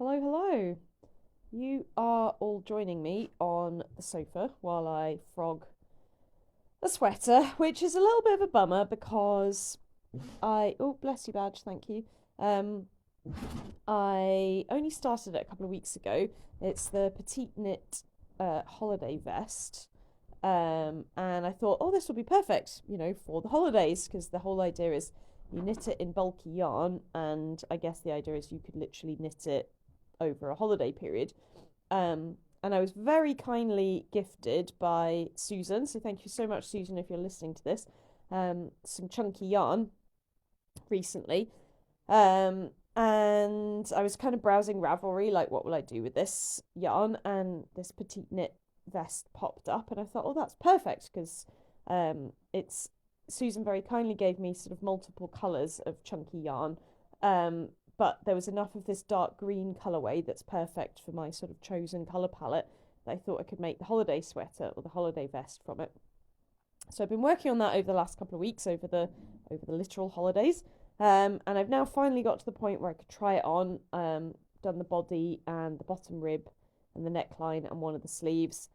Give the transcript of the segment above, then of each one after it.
Hello, hello. You are all joining me on the sofa while I frog a sweater, which is a little bit of a bummer because oh, bless you, badge, thank you. Um, I only started it a couple of weeks ago. It's the petite knit holiday vest. And I thought, oh, this will be perfect, for the holidays, because the whole idea is you knit it in bulky yarn, and I guess the idea is you could literally knit it over a holiday period. And I was very kindly gifted by Susan, so thank you so much, Susan, if you're listening to this. Some chunky yarn recently. And I was kind of browsing Ravelry, like, what will I do with this yarn? And this petite knit vest popped up, and I thought, oh, that's perfect because it's Susan very kindly gave me sort of multiple colours of chunky yarn. But there was enough of this dark green colourway that's perfect for my sort of chosen colour palette that I thought I could make the holiday sweater or the holiday vest from it. So I've been working on that over the last couple of weeks, over the literal holidays. And I've now finally got to the point where I could try it on. Done the body and the bottom rib and the neckline and one of the sleeves,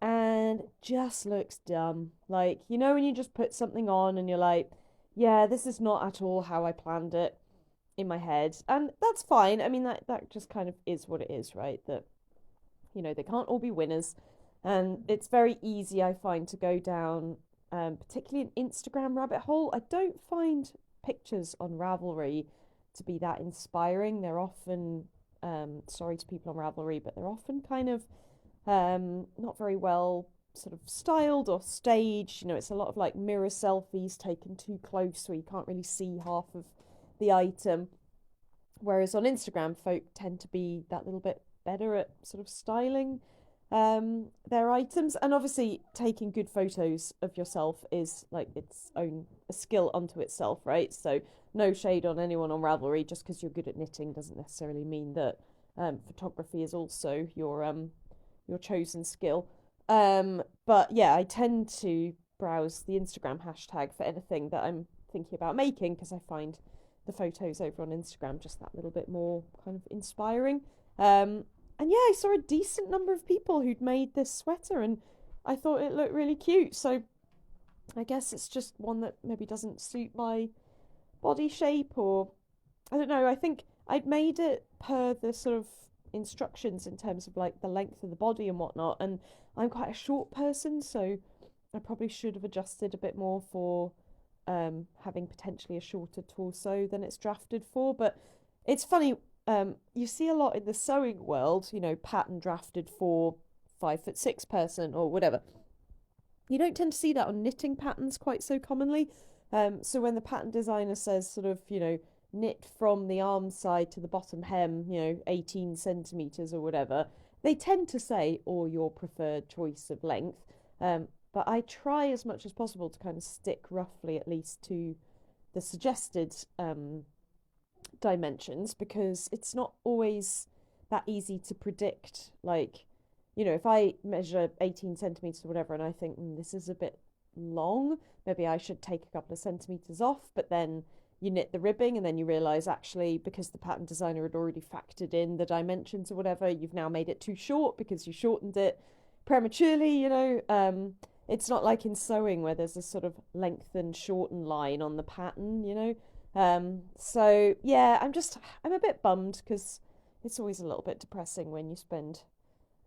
and it just looks dumb. Like, when you just put something on and you're like, yeah, this is not at all how I planned it in my head. And that's fine. I mean, that just kind of is what it is, right? That, they can't all be winners. And it's very easy, I find, to go down, particularly an Instagram rabbit hole. I don't find pictures on Ravelry to be that inspiring. They're often, sorry to people on Ravelry, but they're often kind of not very well sort of styled or staged. It's a lot of like mirror selfies taken too close so you can't really see half of the item. Whereas on Instagram, folk tend to be that little bit better at sort of styling their items. And obviously, taking good photos of yourself is like its own a skill unto itself, right? So, no shade on anyone on Ravelry. Just because you're good at knitting doesn't necessarily mean that photography is also your chosen skill. But yeah, I tend to browse the Instagram hashtag for anything that I'm thinking about making because I find the photos over on Instagram just that little bit more kind of inspiring. And yeah, I saw a decent number of people who'd made this sweater, and I thought it looked really cute. So I guess it's just one that maybe doesn't suit my body shape, or I don't know. I think I'd made it per the sort of instructions in terms of like the length of the body and whatnot. And I'm quite a short person, so I probably should have adjusted a bit more for having potentially a shorter torso than it's drafted for. But it's funny, you see a lot in the sewing world, pattern drafted for 5'6" person or whatever. You don't tend to see that on knitting patterns quite so commonly. So when the pattern designer says sort of, knit from the arm side to the bottom hem, 18 centimeters or whatever, they tend to say, or your preferred choice of length. But I try as much as possible to kind of stick roughly at least to the suggested dimensions because it's not always that easy to predict. Like, if I measure 18 centimeters or whatever and I think this is a bit long, maybe I should take a couple of centimeters off, but then you knit the ribbing and then you realize actually because the pattern designer had already factored in the dimensions or whatever, you've now made it too short because you shortened it prematurely. It's not like in sewing where there's a sort of lengthen shorten line on the pattern. So yeah, I'm a bit bummed because it's always a little bit depressing when you spend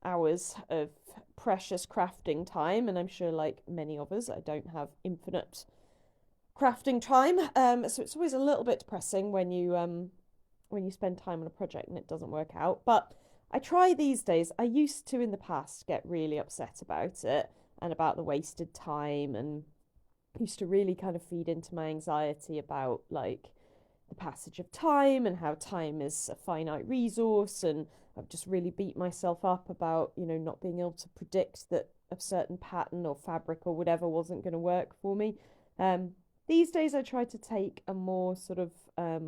hours of precious crafting time, and I'm sure like many of us, I don't have infinite crafting time. So it's always a little bit depressing when you spend time on a project and it doesn't work out. But I try these days. I used to in the past get really upset about it and about the wasted time, and used to really kind of feed into my anxiety about like the passage of time and how time is a finite resource. And I've just really beat myself up about, not being able to predict that a certain pattern or fabric or whatever wasn't going to work for me. These days I try to take a more sort of, I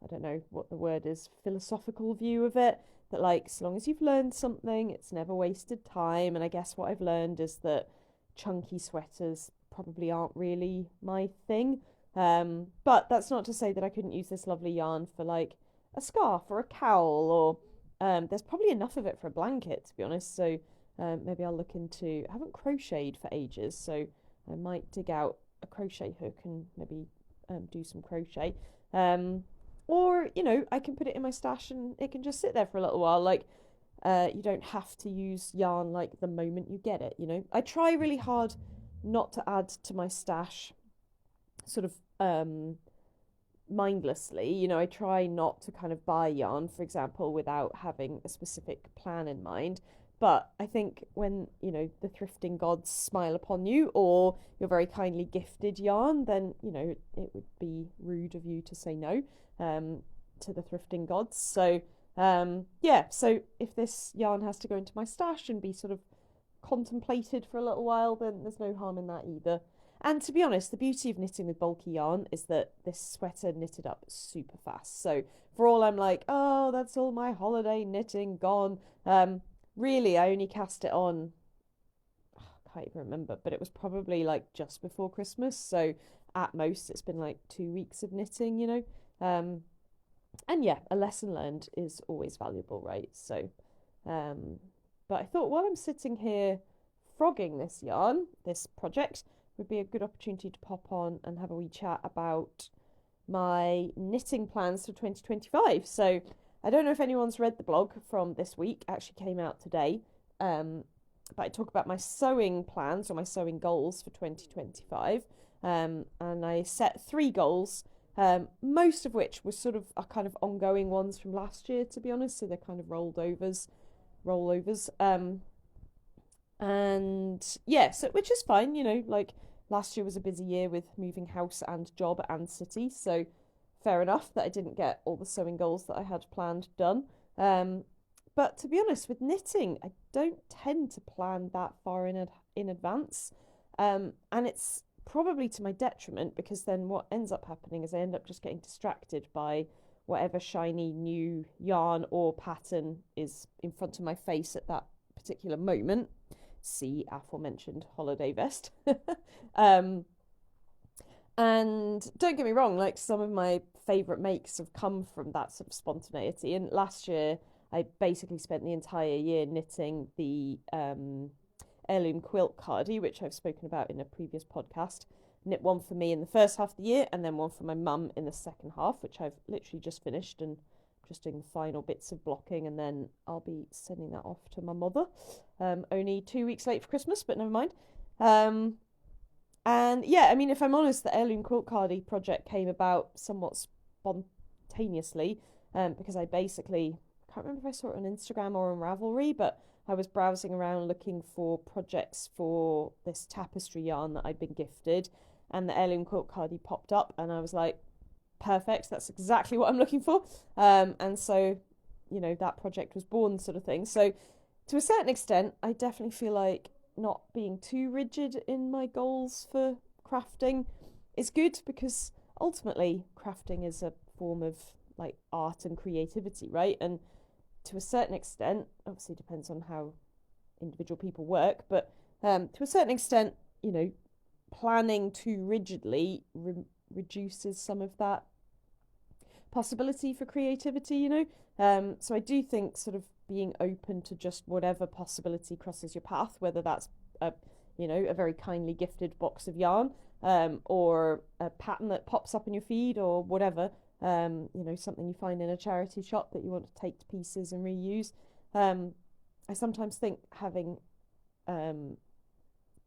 don't know what the word is, philosophical view of it. That like, as long as you've learned something, it's never wasted time. And I guess what I've learned is that chunky sweaters probably aren't really my thing. But that's not to say that I couldn't use this lovely yarn for like a scarf or a cowl, or there's probably enough of it for a blanket, to be honest. So maybe I'll look into. I haven't crocheted for ages, so I might dig out a crochet hook and maybe do some crochet. Or I can put it in my stash and it can just sit there for a little while. Like you don't have to use yarn like the moment you get it. I try really hard not to add to my stash sort of mindlessly. I try not to kind of buy yarn, for example, without having a specific plan in mind. But I think when, the thrifting gods smile upon you, or you're very kindly gifted yarn, then, it would be rude of you to say no to the thrifting gods. So, so if this yarn has to go into my stash and be sort of contemplated for a little while, then there's no harm in that either. And to be honest, the beauty of knitting with bulky yarn is that this sweater knitted up super fast. So for all I'm like, oh, that's all my holiday knitting gone. Really, I only cast it on, I can't even remember, but it was probably like just before Christmas. So at most, it's been like 2 weeks of knitting. And yeah, a lesson learned is always valuable, right? So, but I thought while I'm sitting here frogging this yarn, this project, would be a good opportunity to pop on and have a wee chat about my knitting plans for 2025. So I don't know if anyone's read the blog from this week, it actually came out today, but I talk about my sewing plans or my sewing goals for 2025, and I set 3 goals, most of which were sort of are kind of ongoing ones from last year, to be honest, so they're kind of rollovers, and yeah, so which is fine, like last year was a busy year with moving house and job and city, so fair enough that I didn't get all the sewing goals that I had planned done. But to be honest, with knitting, I don't tend to plan that far in advance, and it's probably to my detriment, because then what ends up happening is I end up just getting distracted by whatever shiny new yarn or pattern is in front of my face at that particular moment. See aforementioned holiday vest. And don't get me wrong, like some of my favourite makes have come from that sort of spontaneity. And last year, I basically spent the entire year knitting the heirloom quilt cardie, which I've spoken about in a previous podcast. Knit one for me in the first half of the year, and then one for my mum in the second half, which I've literally just finished and just doing the final bits of blocking, and then I'll be sending that off to my mother. Only 2 weeks late for Christmas, but never mind. And yeah, I mean, if I'm honest, the heirloom quilt cardie project came about somewhat spontaneously, because I basically can't remember if I saw it on Instagram or on Ravelry, but I was browsing around looking for projects for this tapestry yarn that I'd been gifted, and the heirloom quilt cardie popped up, and I was like, perfect, that's exactly what I'm looking for. And so, that project was born, sort of thing. So to a certain extent, I definitely feel like not being too rigid in my goals for crafting is good, because ultimately crafting is a form of like art and creativity, right? And to a certain extent, obviously depends on how individual people work, but to a certain extent, planning too rigidly reduces some of that possibility for creativity. So I do think sort of being open to just whatever possibility crosses your path, whether that's a very kindly gifted box of yarn, or a pattern that pops up in your feed, or whatever, something you find in a charity shop that you want to take to pieces and reuse. I sometimes think having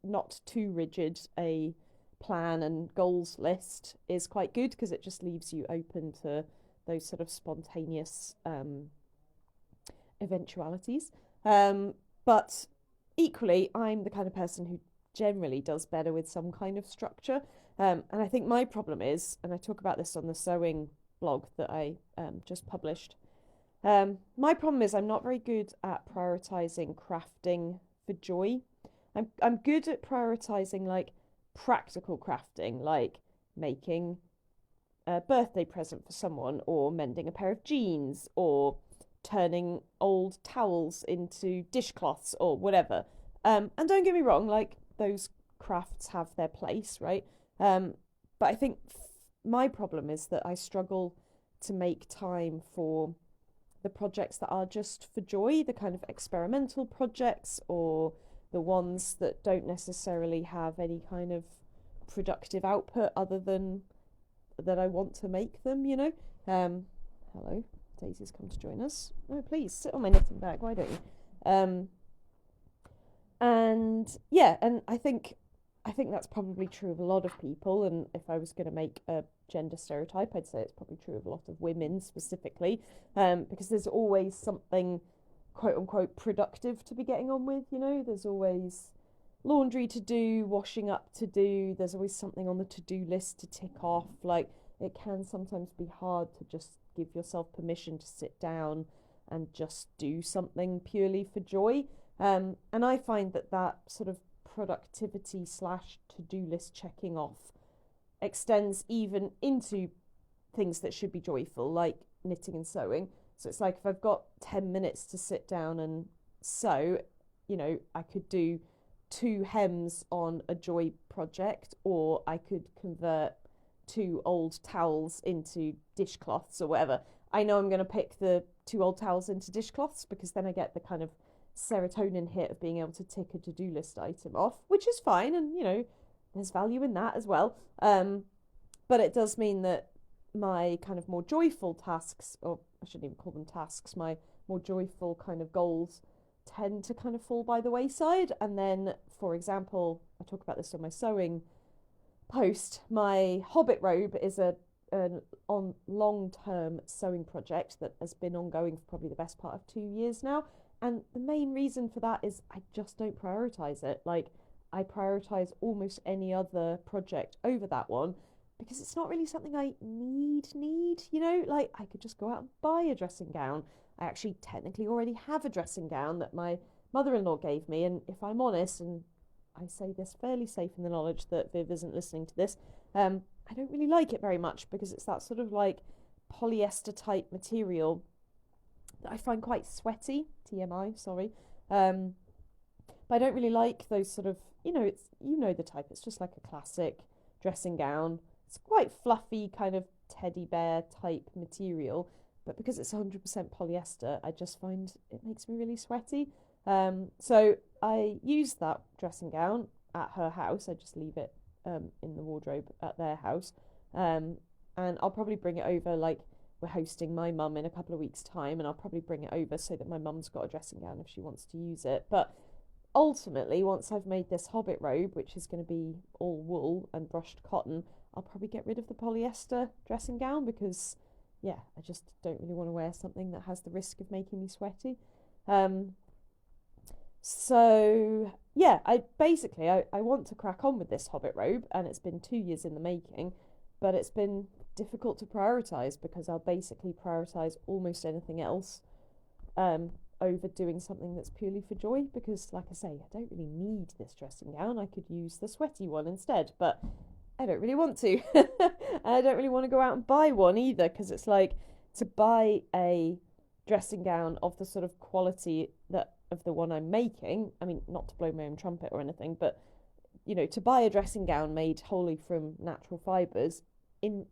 not too rigid a plan and goals list is quite good, because it just leaves you open to those sort of spontaneous eventualities. But equally, I'm the kind of person who generally does better with some kind of structure. And I think my problem is, and I talk about this on the sewing blog that I just published, my problem is I'm not very good at prioritizing crafting for joy. I'm good at prioritizing like practical crafting, like making a birthday present for someone, or mending a pair of jeans, or turning old towels into dishcloths, or whatever. And don't get me wrong, like those crafts have their place, right? But I think my problem is that I struggle to make time for the projects that are just for joy, the kind of experimental projects, or the ones that don't necessarily have any kind of productive output other than that I want to make them, you know. Hello, Daisy's come to join us. Oh, please sit on my knitting bag, why don't you? And yeah, and I think that's probably true of a lot of people. And if I was going to make a gender stereotype, I'd say it's probably true of a lot of women specifically, because there's always something quote unquote productive to be getting on with, you know. There's always laundry to do, washing up to do, there's always something on the to-do list to tick off. Like, it can sometimes be hard to just give yourself permission to sit down and just do something purely for joy. And I find that sort of productivity slash to-do list checking off extends even into things that should be joyful, like knitting and sewing. So it's like, if I've got 10 minutes to sit down and sew, you know, I could do 2 hems on a joy project, or I could convert 2 old towels into dishcloths or whatever. I know I'm going to pick the 2 old towels into dishcloths because then I get the kind of serotonin hit of being able to tick a to-do list item off, which is fine, and you know, there's value in that as well. But it does mean that my kind of more joyful tasks, or I shouldn't even call them tasks, my more joyful kind of goals tend to kind of fall by the wayside. And then, for example, I talk about this on my sewing post, my Hobbit robe is an on long-term sewing project that has been ongoing for probably the best part of 2 years now. And the main reason for that is I just don't prioritize it. Like, I prioritize almost any other project over that one because it's not really something I need, you know. Like, I could just go out and buy a dressing gown. I actually technically already have a dressing gown that my mother-in-law gave me, and if I'm honest, and I say this fairly safe in the knowledge that Viv isn't listening to this, I don't really like it very much because it's that sort of like polyester type material that I find quite sweaty. TMI, sorry. But I don't really like those sort of, you know, it's, you know, the type. It's just like a classic dressing gown. It's quite fluffy, kind of teddy bear type material, but because it's 100% polyester, I just find it makes me really sweaty. So I use that dressing gown at her house. I just leave it in the wardrobe at their house. And I'll probably bring it over, like, we're hosting my mum in a couple of weeks' time, and I'll probably bring it over so that my mum's got a dressing gown if she wants to use it. But ultimately, once I've made this Hobbit robe, which is going to be all wool and brushed cotton, I'll probably get rid of the polyester dressing gown because, yeah, I just don't really want to wear something that has the risk of making me sweaty. So yeah, I want to crack on with this Hobbit robe, and it's been 2 years in the making, but it's been difficult to prioritize because I'll basically prioritize almost anything else over doing something that's purely for joy, because like I say, I don't really need this dressing gown. I could use the sweaty one instead, but I don't really want to. And I don't really want to go out and buy one either, because it's like, to buy a dressing gown of the sort of quality that of the one I'm making, I mean, not to blow my own trumpet or anything, but you know, to buy a dressing gown made wholly from natural fibres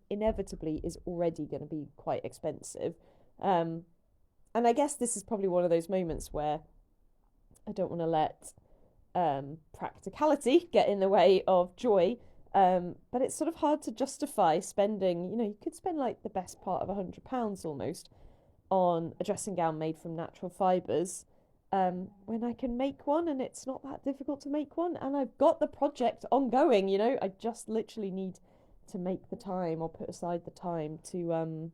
inevitably is already going to be quite expensive. And I guess this is probably one of those moments where I don't want to let practicality get in the way of joy. But it's sort of hard to justify spending, you know, you could spend like the best part of £100 almost on a dressing gown made from natural fibres, when I can make one, and it's not that difficult to make one, and I've got the project ongoing, you know. I just literally need to make the time, or put aside the time to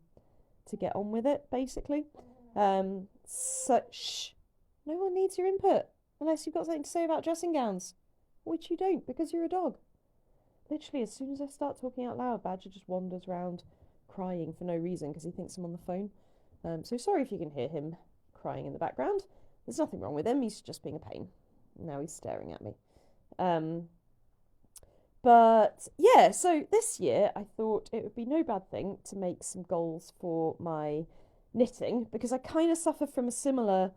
get on with it, basically. So shh, no one needs your input unless you've got something to say about dressing gowns, which you don't because you're a dog. Literally, as soon as I start talking out loud, Badger just wanders around crying for no reason because he thinks I'm on the phone. So sorry if you can hear him crying in the background. There's nothing wrong with him, he's just being a pain. Now he's staring at me. But yeah, so this year I thought it would be no bad thing to make some goals for my knitting, because I kind of suffer from a similar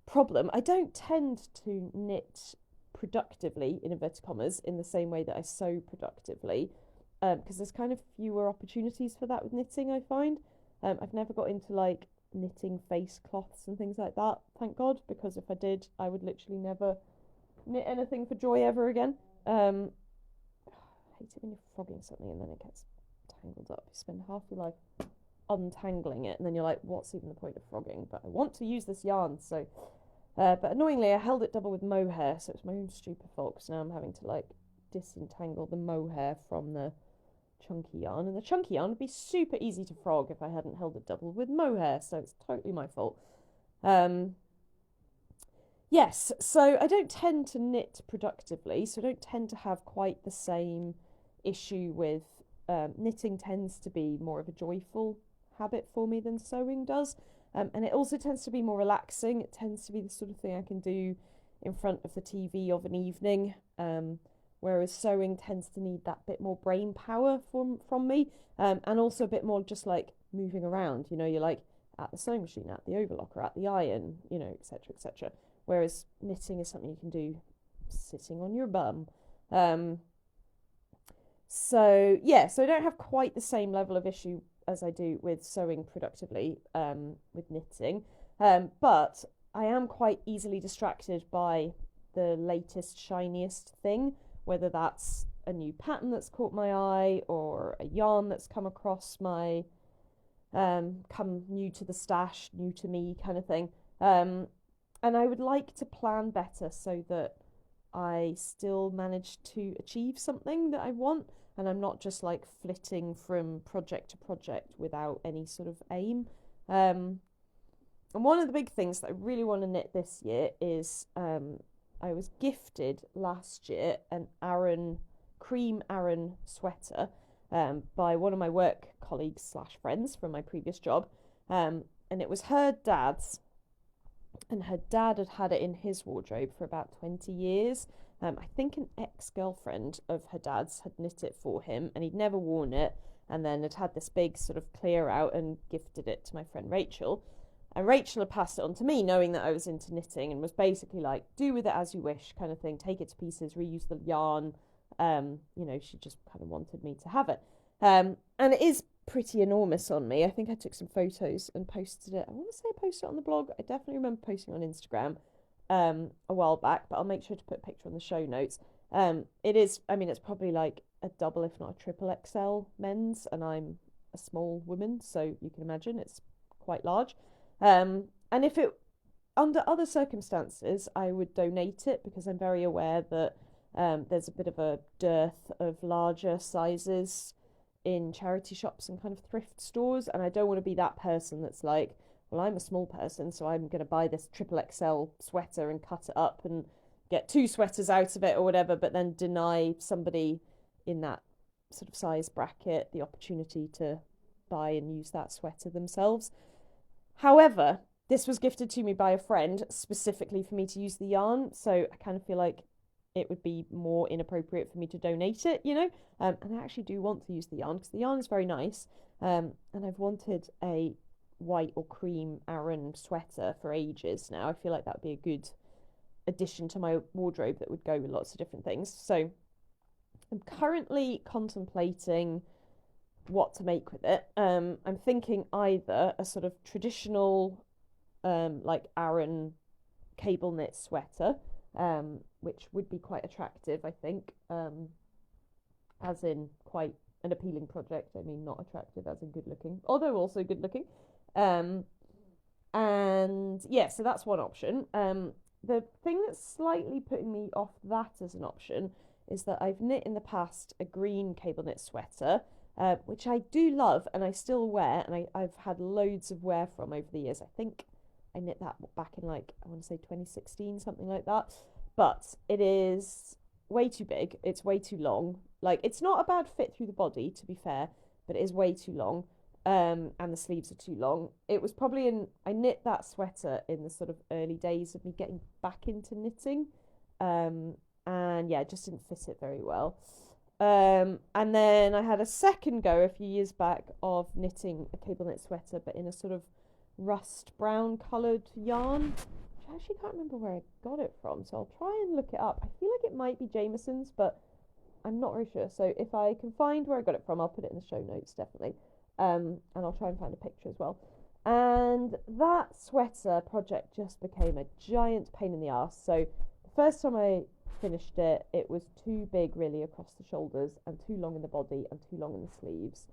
problem. I don't tend to knit productively, in inverted commas, in the same way that I sew productively, because there's kind of fewer opportunities for that with knitting, I find. I've never got into like knitting face cloths and things like that, thank God, because if I did, I would literally never knit anything for joy ever again. I hate it when you're frogging something and then it gets tangled up. You spend half your life untangling it, and then you're like, what's even the point of frogging? But I want to use this yarn, so. But annoyingly, I held it double with mohair, so it's my own stupid fault, because now I'm having to like disentangle the mohair from the chunky yarn, and the chunky yarn would be super easy to frog if I hadn't held it double with mohair, so it's totally my fault. Yes, so I don't tend to knit productively, so I don't tend to have quite the same issue with knitting. Tends to be more of a joyful habit for me than sewing does. And it also tends to be more relaxing. It tends to be the sort of thing I can do in front of the TV of an evening, whereas sewing tends to need that bit more brain power from me, and also a bit more just like moving around. You know, you're like at the sewing machine, at the overlocker, at the iron, you know, etc., etc. Whereas knitting is something you can do sitting on your bum. So yeah, so I don't have quite the same level of issue as I do with sewing productively, with knitting. But I am quite easily distracted by the latest, shiniest thing, whether that's a new pattern that's caught my eye or a yarn that's come across my, come new to the stash, new to me kind of thing. And I would like to plan better so that I still manage to achieve something that I want, and I'm not just like flitting from project to project without any sort of aim. And one of the big things that I really want to knit this year is I was gifted last year an cream Aran sweater by one of my work colleagues slash friends from my previous job. And it was her dad's, and her dad had had it in his wardrobe for about 20 years. I think an ex-girlfriend of her dad's had knit it for him, and he'd never worn it, and then had this big sort of clear out and gifted it to my friend Rachel. And Rachel had passed it on to me, knowing that I was into knitting, and was basically like, do with it as you wish kind of thing, take it to pieces, reuse the yarn. You know, she just kind of wanted me to have it. And it is pretty enormous on me. I think I took some photos and posted it. I want to say I posted it on the blog. I definitely remember posting it on Instagram a while back, but I'll make sure to put a picture on the show notes. It is, I mean, it's probably like a double, if not a triple XL men's, and I'm a small woman, so you can imagine it's quite large. And if it, under other circumstances, I would donate it, because I'm very aware that there's a bit of a dearth of larger sizes in charity shops and kind of thrift stores, and I don't want to be that person that's like, well, I'm a small person, so I'm going to buy this triple XL sweater and cut it up and get 2 sweaters out of it or whatever, but then deny somebody in that sort of size bracket the opportunity to buy and use that sweater themselves. However, this was gifted to me by a friend specifically for me to use the yarn, so I kind of feel like it would be more inappropriate for me to donate it, you know. And I actually do want to use the yarn, because the yarn is very nice. And I've wanted a white or cream Aran sweater for ages now. I feel like that would be a good addition to my wardrobe that would go with lots of different things. So I'm currently contemplating what to make with it. I'm thinking either a sort of traditional like Aran cable knit sweater, which would be quite attractive, I think, as in quite an appealing project. I mean, not attractive as in good looking, although also good looking. And yeah, so that's one option. The thing that's slightly putting me off that as an option is that I've knit in the past a green cable knit sweater, which I do love and I still wear, and I've had loads of wear from over the years. I think I knit that back in like, I want to say 2016, something like that. But it is way too big. It's way too long. Like, it's not a bad fit through the body, to be fair, but it is way too long. And the sleeves are too long. It was probably I knit that sweater in the sort of early days of me getting back into knitting. And yeah, it just didn't fit it very well. And then I had a second go a few years back of knitting a cable knit sweater, but in a sort of rust brown coloured yarn, which I actually can't remember where I got it from, so I'll try and look it up. I feel like it might be Jameson's, but I'm not very sure. So if I can find where I got it from, I'll put it in the show notes, definitely. And I'll try and find a picture as well. And that sweater project just became a giant pain in the ass. So the first time I finished it, it was too big really across the shoulders and too long in the body and too long in the sleeves.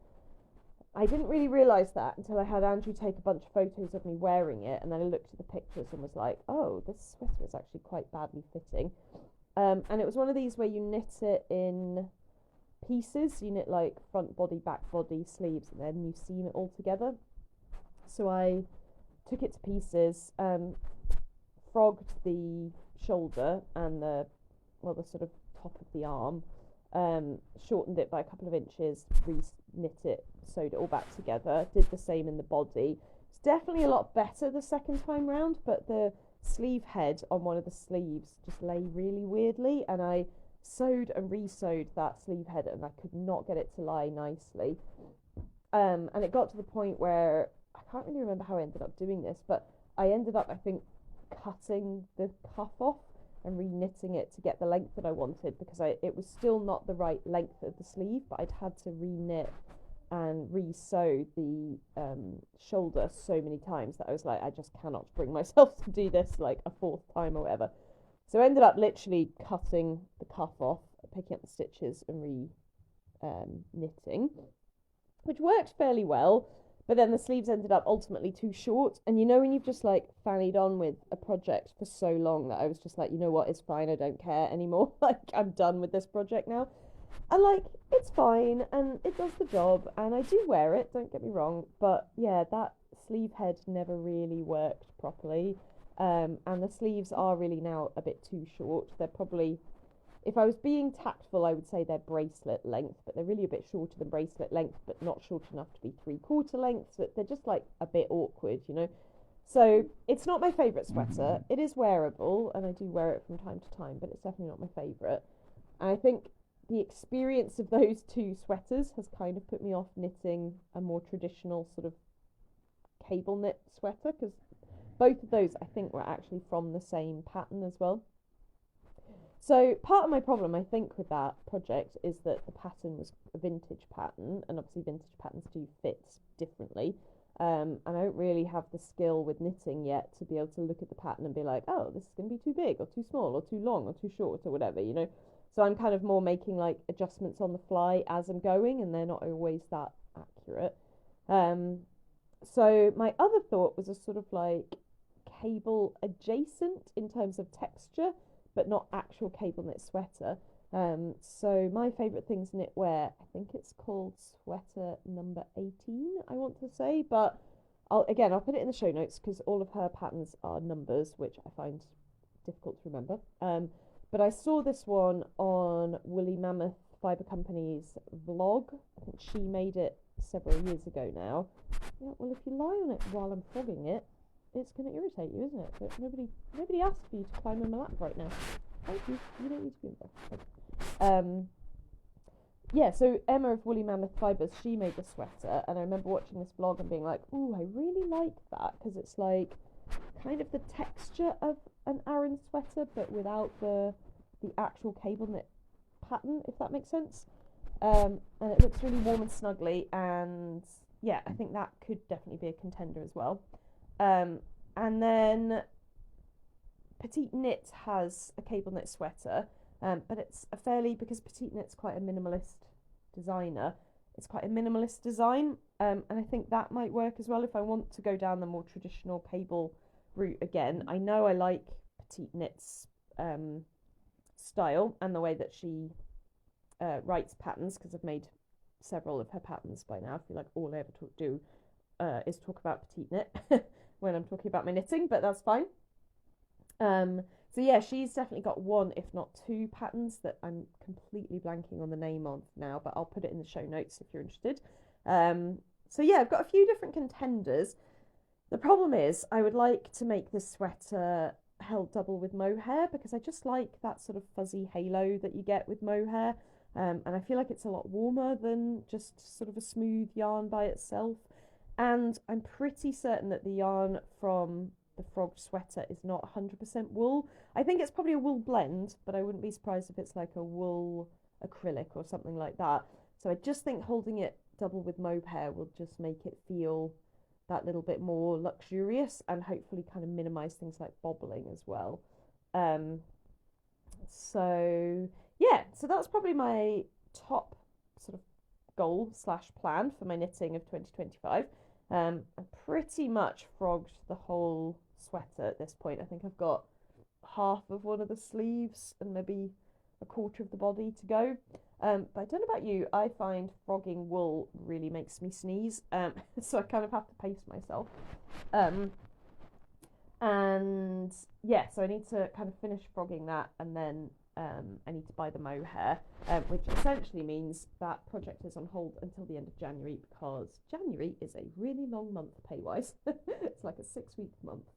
I didn't really realise that until I had Andrew take a bunch of photos of me wearing it, and then I looked at the pictures and was like, oh, this sweater is actually quite badly fitting. And it was one of these where you knit it in pieces. You knit like front body, back body, sleeves, and then you seam it all together. So I took it to pieces, frogged the shoulder and the sort of top of the arm, shortened it by a couple of inches, re-knit it, sewed it all back together, did the same in the body. It's definitely a lot better the second time round, but the sleeve head on one of the sleeves just lay really weirdly, and I sewed and re-sewed that sleeve head and I could not get it to lie nicely. And it got to the point where I can't really remember how I ended up doing this, but I ended up, I think, cutting the cuff off and re-knitting it to get the length that I wanted, because it was still not the right length of the sleeve, but I'd had to re-knit and re-sew the shoulder so many times that I was like, I just cannot bring myself to do this like a fourth time or whatever. So I ended up literally cutting the cuff off, picking up the stitches and re-knitting, which worked fairly well. But then the sleeves ended up ultimately too short. And you know when you've just like fannied on with a project for so long that I was just like, you know what, it's fine, I don't care anymore. Like, I'm done with this project now. And like, it's fine and it does the job and I do wear it, don't get me wrong. But yeah, that sleeve head never really worked properly. And the sleeves are really now a bit too short. They're probably, if I was being tactful, I would say they're bracelet length, but they're really a bit shorter than bracelet length, but not short enough to be 3/4 length. So they're just like a bit awkward, you know. So it's not my favourite sweater. It is wearable, and I do wear it from time to time, but it's definitely not my favourite. And I think the experience of those two sweaters has kind of put me off knitting a more traditional sort of cable knit sweater, because both of those I think were actually from the same pattern as well. So part of my problem, I think, with that project is that the pattern was a vintage pattern, and obviously vintage patterns do fit differently. And I don't really have the skill with knitting yet to be able to look at the pattern and be like, oh, this is going to be too big or too small or too long or too short or whatever, you know. So I'm kind of more making like adjustments on the fly as I'm going, and they're not always that accurate. So my other thought was a sort of like cable adjacent in terms of texture, but not actual cable knit sweater. So my favourite things knitwear, I think it's called sweater number 18, I want to say, but I'll put it in the show notes because all of her patterns are numbers, which I find difficult to remember. But I saw this one on Woolly Mammoth Fibre Company's vlog. I think she made it several years ago now. Yeah, well, if you lie on it while I'm flogging it, it's going to irritate you, isn't it? But nobody asked for you to climb in my lap right now. Thank you. You don't need to be embarrassed. Yeah, so Emma of Woolly Mammoth Fibres, she made the sweater, and I remember watching this vlog and being like, ooh, I really like that, because it's like kind of the texture of an Aran sweater, but without the actual cable knit pattern, if that makes sense. And it looks really warm and snuggly, and yeah, I think that could definitely be a contender as well. And then Petite Knit has a cable knit sweater, but it's because Petite Knit's quite a minimalist designer, it's quite a minimalist design, and I think that might work as well if I want to go down the more traditional cable route again. I know I like Petite Knit's style and the way that she writes patterns, because I've made several of her patterns by now. I feel like all I ever do is talk about Petite Knit when I'm talking about my knitting, but that's fine. So yeah, she's definitely got one, if not two patterns that I'm completely blanking on the name of now, but I'll put it in the show notes if you're interested. So yeah, I've got a few different contenders. The problem is I would like to make this sweater held double with mohair, because I just like that sort of fuzzy halo that you get with mohair. And I feel like it's a lot warmer than just sort of a smooth yarn by itself. And I'm pretty certain that the yarn from the frogged sweater is not 100% wool. I think it's probably a wool blend, but I wouldn't be surprised if it's like a wool acrylic or something like that. So I just think holding it double with mohair will just make it feel that little bit more luxurious and hopefully kind of minimize things like bobbling as well. Um, so yeah, so that's probably my top sort of goal slash plan for my knitting of 2025. I pretty much frogged the whole sweater at this point. I think I've got half of one of the sleeves and maybe a quarter of the body to go. But I don't know about you, I find frogging wool really makes me sneeze. So I kind of have to pace myself. And yeah, so I need to kind of finish frogging that, and then I need to buy the mohair, which essentially means that project is on hold until the end of January, because January is a really long month pay-wise. It's like a 6-week month.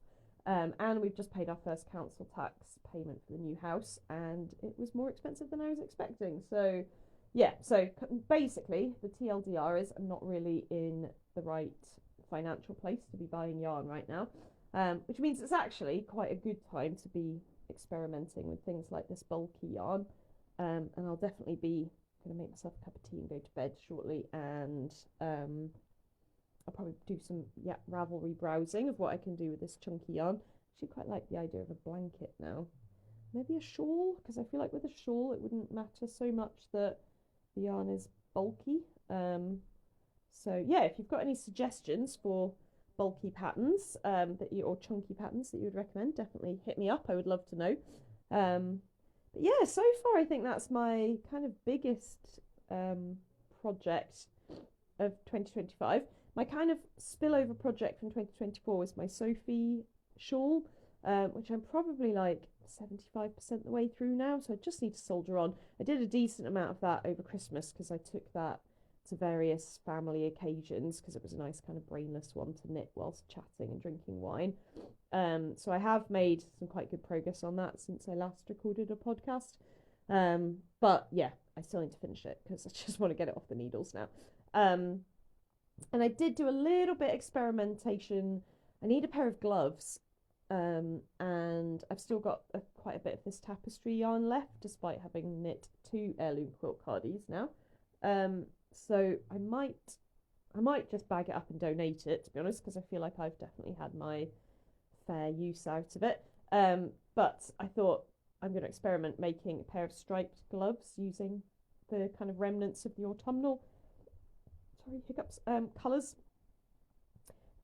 And we've just paid our first council tax payment for the new house, and it was more expensive than I was expecting. So yeah, so basically the TLDR is I'm not really in the right financial place to be buying yarn right now, which means it's actually quite a good time to be experimenting with things like this bulky yarn. And I'll definitely be going to make myself a cup of tea and go to bed shortly, and I'll probably do some Ravelry browsing of what I can do with this chunky yarn. I actually quite like the idea of a blanket now. Maybe a shawl, because I feel like with a shawl it wouldn't matter so much that the yarn is bulky. So yeah, if you've got any suggestions for bulky patterns or chunky patterns that you would recommend, definitely hit me up. I would love to know. But yeah, so far I think that's my kind of biggest project of 2025. My kind of spillover project from 2024 is my Sophie Shawl, which I'm probably like 75% the way through now, so I just need to soldier on. I did a decent amount of that over Christmas because I took that to various family occasions because it was a nice kind of brainless one to knit whilst chatting and drinking wine. So I have made some quite good progress on that since I last recorded a podcast. But yeah, I still need to finish it because I just want to get it off the needles now. And I did do a little bit experimentation. I need a pair of gloves, and I've still got quite a bit of this tapestry yarn left, despite having knit 2 heirloom quilt cardies now. So I might just bag it up and donate it, to be honest, because I feel like I've definitely had my fair use out of it. But I thought I'm going to experiment making a pair of striped gloves using the kind of remnants of the autumnal colours,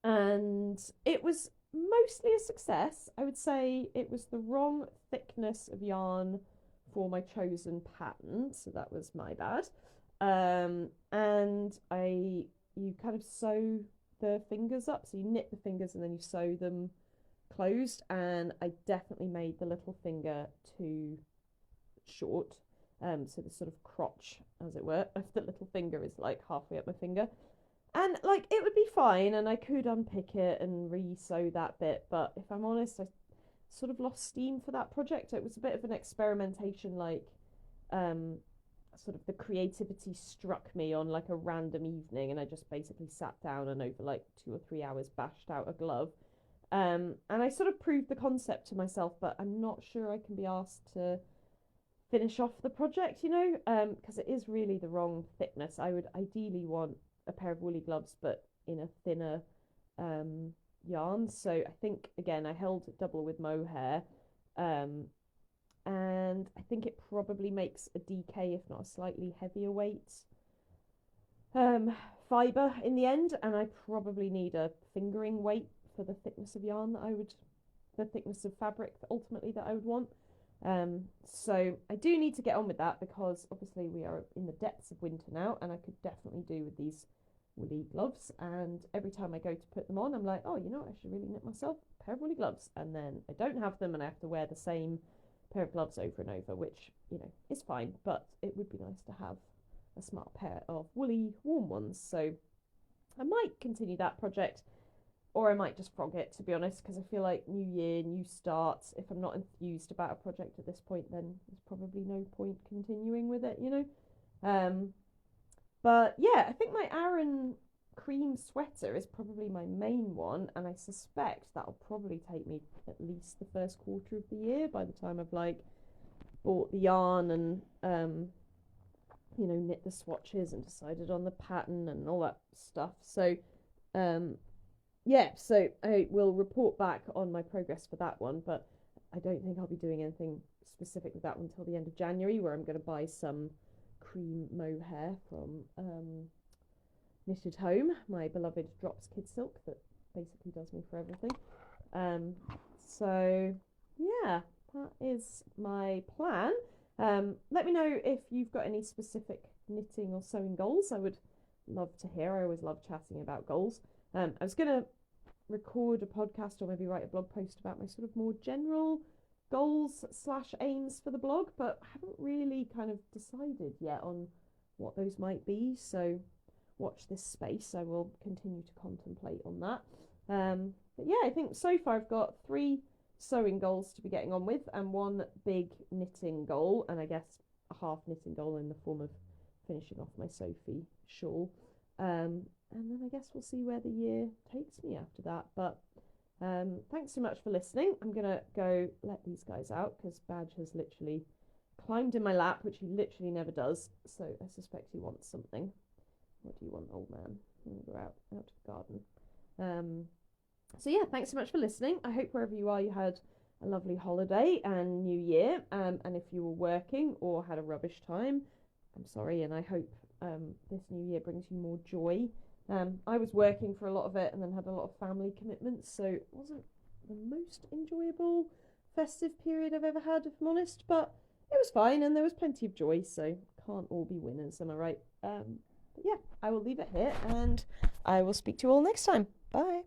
and it was mostly a success. I would say it was the wrong thickness of yarn for my chosen pattern, so that was my bad. And you kind of sew the fingers up, so you knit the fingers and then you sew them closed, and I definitely made the little finger too short. So the sort of crotch, as it were, of the little finger is like halfway up my finger. And like it would be fine and I could unpick it and re-sew that bit, but if I'm honest, I sort of lost steam for that project. It was a bit of an experimentation, like sort of the creativity struck me on like a random evening, and I just basically sat down and over like 2 or 3 hours bashed out a glove. And I sort of proved the concept to myself, but I'm not sure I can be asked to finish off the project, because it is really the wrong thickness. I would ideally want a pair of woolly gloves, but in a thinner yarn. So I think, again, I held double with mohair, and I think it probably makes a DK, if not a slightly heavier weight fibre in the end, and I probably need a fingering weight for the thickness of yarn the thickness of fabric ultimately that I would want. So I do need to get on with that, because obviously we are in the depths of winter now, and I could definitely do with these woolly gloves. And every time I go to put them on, I'm like, oh, I should really knit myself a pair of woolly gloves, and then I don't have them and I have to wear the same pair of gloves over and over, which is fine, but it would be nice to have a smart pair of woolly warm ones. So I might continue that project, or I might just frog it, to be honest, because I feel like new year, new starts. If I'm not enthused about a project at this point, then there's probably no point continuing with it, But yeah, I think my Aran cream sweater is probably my main one, and I suspect that'll probably take me at least the first quarter of the year by the time I've like bought the yarn and knit the swatches and decided on the pattern and all that stuff. So so I will report back on my progress for that one, but I don't think I'll be doing anything specific with that one until the end of January, where I'm going to buy some cream mohair from Knitted Home, my beloved Drops Kid Silk that basically does me for everything. So yeah, that is my plan. Let me know if you've got any specific knitting or sewing goals. I would love to hear. I always love chatting about goals. I was going to record a podcast or maybe write a blog post about my sort of more general goals / aims for the blog, but I haven't really kind of decided yet on what those might be. So watch this space. I will continue to contemplate on that. But yeah, I think so far I've got 3 sewing goals to be getting on with and 1 big knitting goal, and I guess a half knitting goal in the form of finishing off my Sophie Shawl. And then I guess we'll see where the year takes me after that. But thanks so much for listening. I'm going to go let these guys out because Badge has literally climbed in my lap, which he literally never does. So I suspect he wants something. What do you want, old man? I'm going to go out to the garden. So yeah, thanks so much for listening. I hope wherever you are, you had a lovely holiday and New Year. And if you were working or had a rubbish time, I'm sorry. And I hope this new year brings you more joy. I was working for a lot of it and then had a lot of family commitments, so it wasn't the most enjoyable festive period I've ever had, if I'm honest, but it was fine and there was plenty of joy, so can't all be winners, am I right? But yeah, I will leave it here and I will speak to you all next time. Bye.